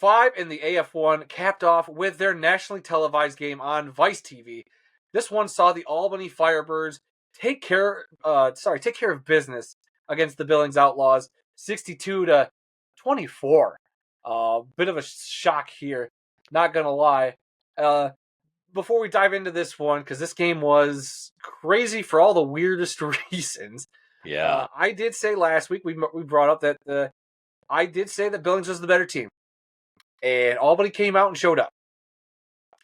5 in the AF1 capped off with their nationally televised game on Vice TV. This one saw the Albany Firebirds take care of business against the Billings Outlaws, 62-24. Bit of a shock here, not gonna lie. Before we dive into this one, because this game was crazy for all the weirdest reasons. Yeah. I did say last week we brought up that I did say that Billings was the better team, and Albany came out and showed up.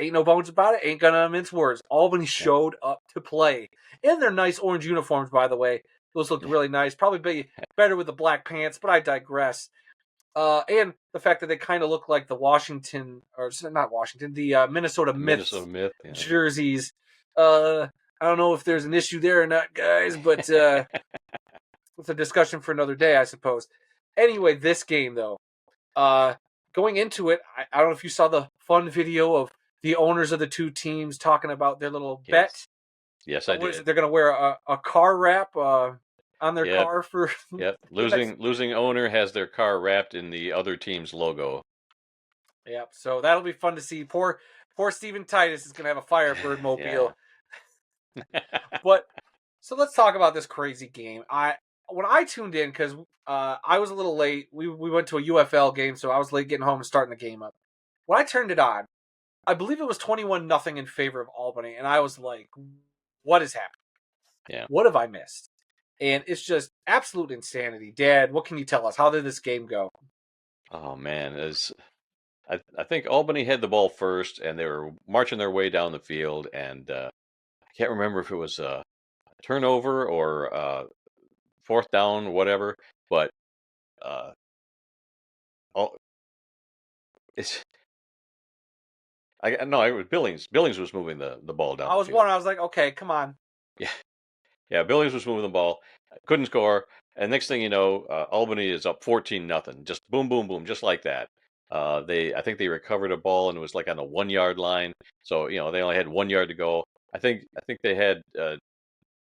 Ain't no bones about it. Ain't gonna mince words. Albany showed up to play in their nice orange uniforms. By the way, those looked really nice. Probably be better with the black pants, but I digress. And the fact that they kind of look like the Minnesota Myth jerseys. I don't know if there's an issue there or not, guys, but it's a discussion for another day, I suppose. Anyway, this game, though, going into it, I don't know if you saw the fun video of the owners of the two teams talking about their little bet. Yes, I did. What is it? They're going to wear a car wrap on their car for... Yep, losing owner has their car wrapped in the other team's logo. Yep, so that'll be fun to see. Poor Steven Titus is going to have a Firebird mobile. But, so let's talk about this crazy game. When I tuned in, because I was a little late, we went to a UFL game, so I was late getting home and starting the game up. When I turned it on, I believe it was 21-0 in favor of Albany, and I was like, what is happening? Yeah. What have I missed? And it's just absolute insanity. Dad, what can you tell us? How did this game go? Oh, man. I think Albany had the ball first, and they were marching their way down the field, and I can't remember if it was a turnover or fourth down, whatever, but it was Billings. Billings was moving the ball down. I was wondering. I was like, okay, come on. Yeah. Billings was moving the ball, couldn't score, and next thing you know, Albany is up 14-0. Just boom, boom, boom, just like that. I think they recovered a ball and it was like on the 1 yard line. So they only had 1 yard to go. I think they had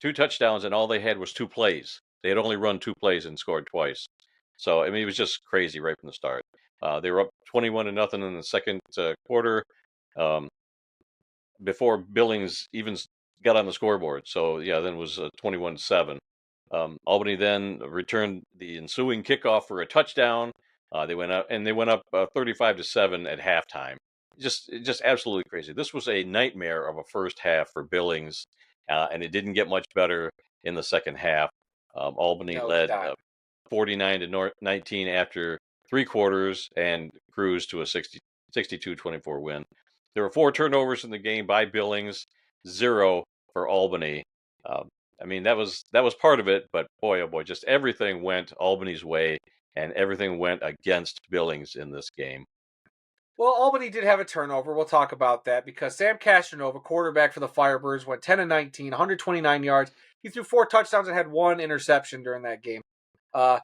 2 touchdowns and all they had was 2 plays. They had only run 2 plays and scored twice. So it was just crazy right from the start. They were up 21-0 in the second quarter. Before Billings even got on the scoreboard. So, then it was 21-7. Albany then returned the ensuing kickoff for a touchdown. They went up 35-7 at halftime. Just absolutely crazy. This was a nightmare of a first half for Billings, and it didn't get much better in the second half. Albany led 49-19 after 3 quarters and cruised to a 62-24 win. There were 4 turnovers in the game by Billings, 0 for Albany. That was part of it, but boy, oh boy, just everything went Albany's way, and everything went against Billings in this game. Well, Albany did have a turnover. We'll talk about that because Sam Castronova, quarterback for the Firebirds, went 10-19, 129 yards. He threw 4 touchdowns and had 1 interception during that game. 4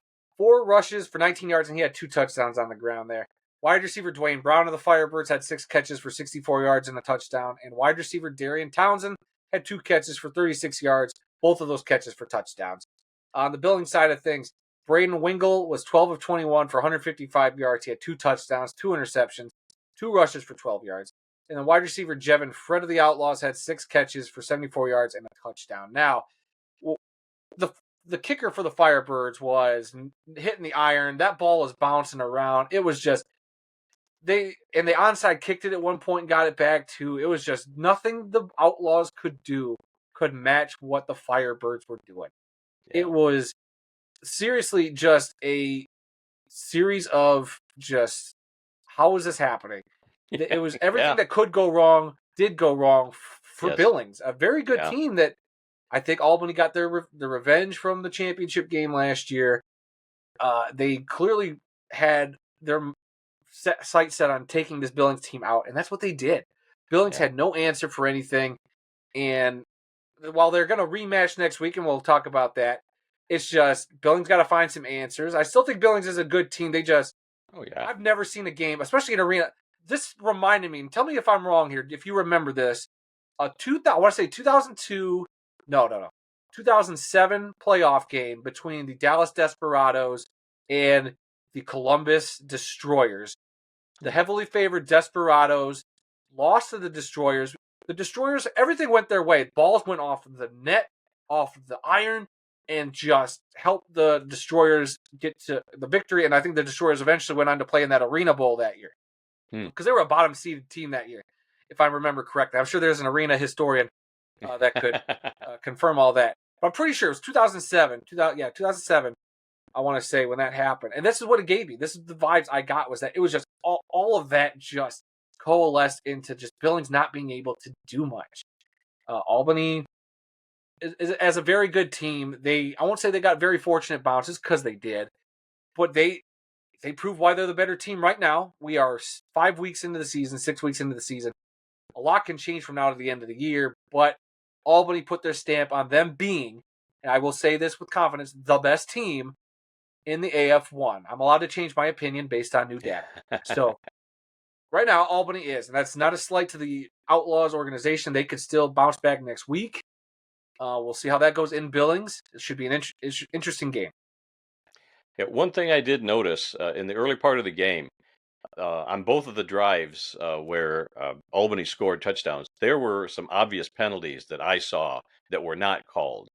rushes for 19 yards, and he had 2 touchdowns on the ground there. Wide receiver Dwayne Brown of the Firebirds had 6 catches for 64 yards and a touchdown. And wide receiver Darian Townsend had 2 catches for 36 yards, both of those catches for touchdowns. On the Billings side of things, Braden Wingle was 12 of 21 for 155 yards. He had 2 touchdowns, 2 interceptions, 2 rushes for 12 yards. And the wide receiver Jevin Fred of the Outlaws had 6 catches for 74 yards and a touchdown. Now, the kicker for the Firebirds was hitting the iron. That ball was bouncing around. It was just... the onside kicked it at one point and got it back too. It was just nothing the Outlaws could do could match what the Firebirds were doing. Yeah. It was seriously just a series of just, how is this happening? It was everything that could go wrong did go wrong for Billings. A very good team that I think Albany got their revenge from the championship game last year. They clearly had their sight set on taking this Billings team out, and that's what they did. Billings had no answer for anything, and while they're going to rematch next week, and we'll talk about that, it's just Billings got to find some answers. I still think Billings is a good team. They just, I've never seen a game, especially in arena. This reminded me, and tell me if I'm wrong here, if you remember this, I want to say 2007 playoff game between the Dallas Desperados and the Columbus Destroyers. The heavily favored Desperados lost to the Destroyers. The Destroyers, everything went their way. Balls went off of the net, off of the iron, and just helped the Destroyers get to the victory. And I think the Destroyers eventually went on to play in that Arena Bowl that year. Because they were a bottom seeded team that year, if I remember correctly. I'm sure there's an arena historian that could confirm all that. But I'm pretty sure it was 2007. 2007. I want to say when that happened. And this is what it gave me. This is the vibes I got, was that it was just all of that just coalesced into just Billings not being able to do much. Albany is as a very good team. I won't say they got very fortunate bounces, because they did, but they proved why they're the better team right now. We are 5 weeks into the season, 6 weeks into the season. A lot can change from now to the end of the year, but Albany put their stamp on them being, and I will say this with confidence, the best team in the AF1. I'm allowed to change my opinion based on new data. So right now, Albany is, and that's not a slight to the Outlaws organization. They could still bounce back next week. We'll see how that goes in Billings. It should be an interesting game. Yeah, one thing I did notice in the early part of the game, on both of the drives where Albany scored touchdowns, there were some obvious penalties that I saw that were not called.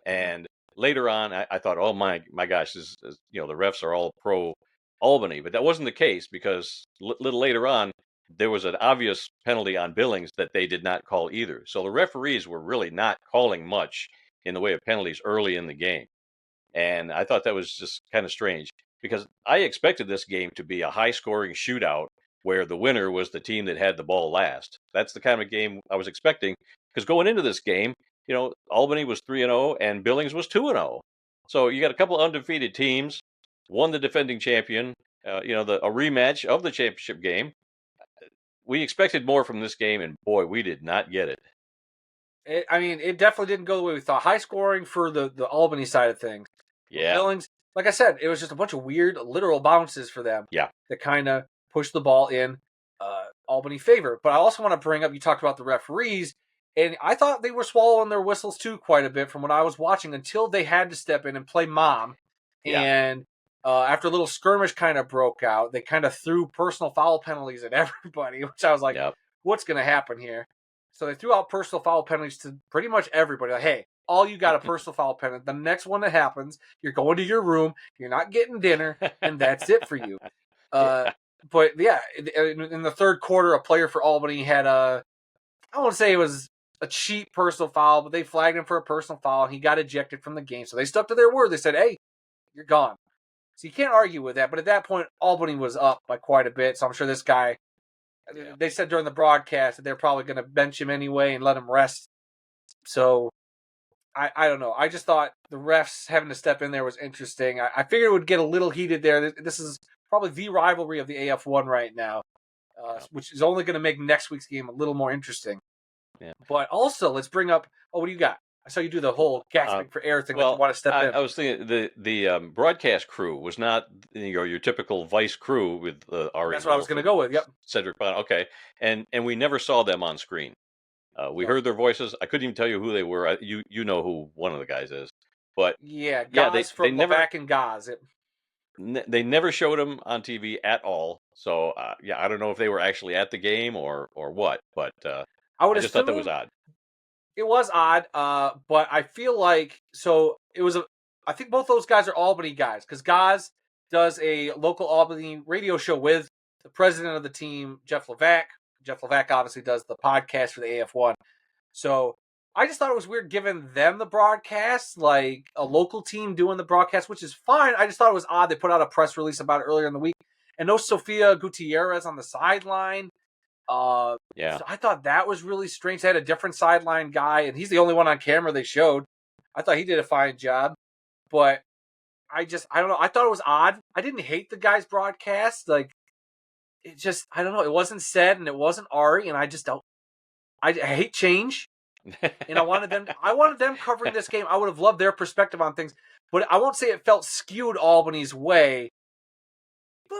And later on, I thought, oh my gosh, the refs are all pro Albany, but that wasn't the case, because little later on, there was an obvious penalty on Billings that they did not call either. So the referees were really not calling much in the way of penalties early in the game. And I thought that was just kind of strange, because I expected this game to be a high scoring shootout where the winner was the team that had the ball last. That's the kind of game I was expecting, because going into this game, Albany was 3-0 and Billings was 2-0. So you got a couple of undefeated teams, one the defending champion, a rematch of the championship game. We expected more from this game, and boy, we did not get it. It definitely didn't go the way we thought. High scoring for the Albany side of things. Yeah. Billings, like I said, it was just a bunch of weird literal bounces for them. Yeah. That kind of pushed the ball in Albany favor. But I also want to bring up, you talked about the referees, and I thought they were swallowing their whistles too quite a bit from what I was watching, until they had to step in and play mom. Yeah. And after a little skirmish kind of broke out, they kind of threw personal foul penalties at everybody, which I was like, what's going to happen here? So they threw out personal foul penalties to pretty much everybody. Like, hey, all you got a personal foul penalty. The next one that happens, you're going to your room, you're not getting dinner, and that's it for you. But yeah, in the third quarter, a player for Albany had I won't say it was a cheap personal foul, but they flagged him for a personal foul, and he got ejected from the game. So they stuck to their word. They said, hey, you're gone. So you can't argue with that. But at that point, Albany was up by quite a bit. So I'm sure this guy, they said during the broadcast that they're probably going to bench him anyway and let him rest. So I don't know. I just thought the refs having to step in there was interesting. I figured it would get a little heated there. This is probably the rivalry of the AF1 right now, which is only going to make next week's game a little more interesting. Yeah. But also, let's bring up, what do you got? I saw you do the whole gasping for air thing. Well, you want to step in. I was thinking the broadcast crew was not your typical Vice crew with Ari. That's what I was going to go with. Yep. Cedric Bond. Okay, and we never saw them on screen. We heard their voices. I couldn't even tell you who they were. You know who one of the guys is, but Gaz from Levac and Gaz. They never showed them on TV at all. So I don't know if they were actually at the game or what, but I just thought that was odd. It was odd, but I feel like, I think both those guys are Albany guys, because Gaz does a local Albany radio show with the president of the team, Jeff Levac. Jeff Levac obviously does the podcast for the AF1. So I just thought it was weird giving them the broadcast, like a local team doing the broadcast, which is fine. I just thought it was odd. They put out a press release about it earlier in the week. And no Sofia Gutierrez on the sideline. So I thought that was really strange. They had a different sideline guy, and he's the only one on camera they showed. I thought he did a fine job, but I don't know. I thought it was odd. I didn't hate the guy's broadcast. Like, I don't know. It wasn't said, and it wasn't Ari, and I hate change. And I wanted them covering this game. I would have loved their perspective on things, but I won't say it felt skewed Albany's way, but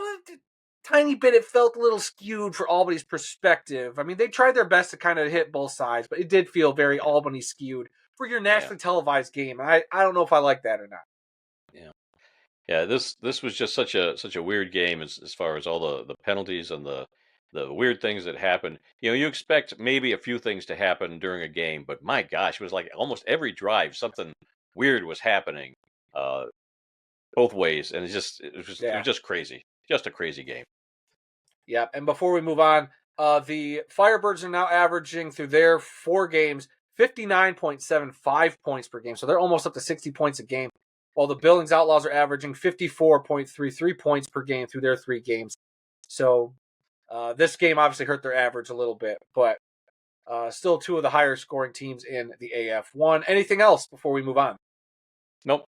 tiny bit it felt a little skewed for Albany's perspective. I mean, they tried their best to kind of hit both sides, but it did feel very Albany skewed for your nationally televised game. And I don't know if I like that or not. Yeah. Yeah, this was just such a weird game as far as all the penalties and the weird things that happen. You know, you expect maybe a few things to happen during a game, but my gosh, it was like almost every drive something weird was happening uh, both ways, and it was Yeah. just crazy, just a crazy game. Yep. And before we move on, the Firebirds are now averaging through their 4 games 59.75 points per game. So they're almost up to 60 points a game, while the Billings Outlaws are averaging 54.33 points per game through their 3 games. So this game obviously hurt their average a little bit, but still two of the higher scoring teams in the AF1. Anything else before we move on? Nope.